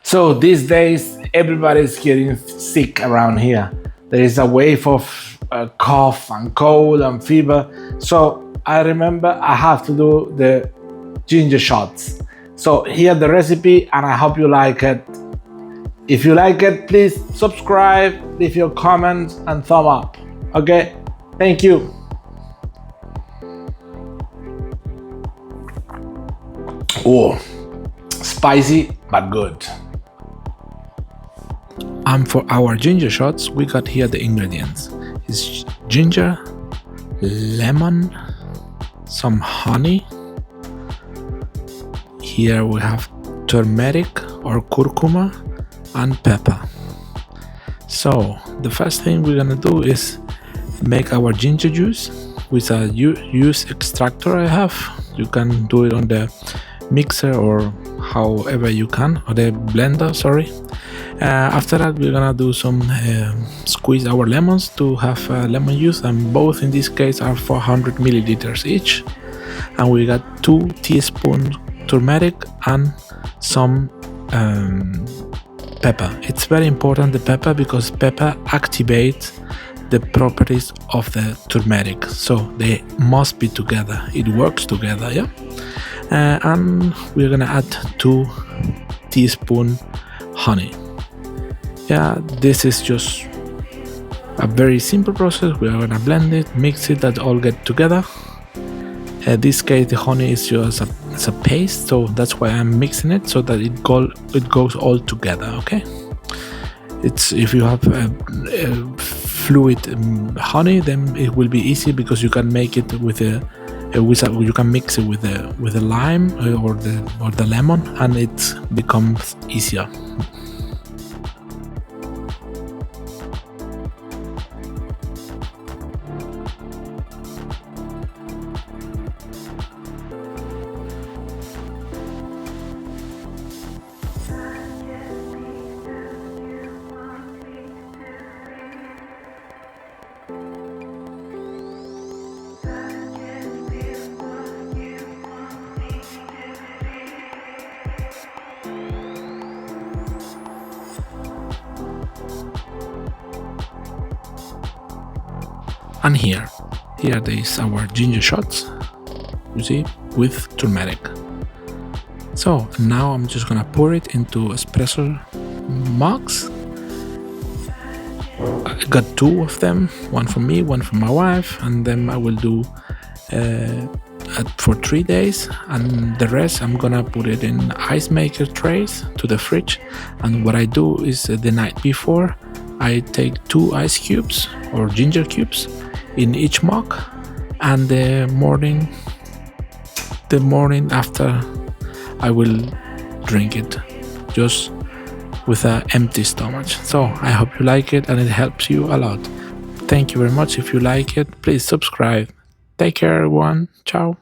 So these days, everybody's getting sick around here. There is a wave of cough and cold and fever. So I remember I have to do the ginger shots. So here the recipe, and I hope you like it. If you like it, please subscribe, leave your comments and thumb up. Okay, thank you. Oh, spicy but good. And for our ginger shots, we got here the ingredients. It's ginger, lemon, some honey. Here we have turmeric or curcuma and pepper. So the first thing we're gonna do is make our ginger juice with a juice extractor I have. You can do it on the mixer or however you can, or the blender, sorry. After that we're gonna do some squeeze our lemons to have lemon juice, and both in this case are 400 milliliters each. And we got 2 teaspoons turmeric and some pepper. It's very important, the pepper, because pepper activates the properties of the turmeric, so they must be together. It works together, yeah. And we're gonna add 2 teaspoons honey. Yeah, this is just a very simple process. We are gonna blend it, mix it, that all get together. In this case, the honey is just a paste, so that's why I'm mixing it, so that it goes all together. Okay. It's if you have fluid honey, then it will be easy because you can make it with you can mix it with the lime or the lemon, and it becomes easier. And here there is our ginger shots, you see, with turmeric. So now I'm just gonna pour it into espresso mugs. I got 2 of them, one for me, one for my wife, and then I will do for 3 days, and the rest I'm gonna put it in ice maker trays to the fridge. And what I do is the night before I take 2 ice cubes or ginger cubes in each mug, and the morning after I will drink it just with an empty stomach. So I hope you like it and it helps you a lot. Thank you very much. If you like it, please subscribe. Take care, everyone. Ciao.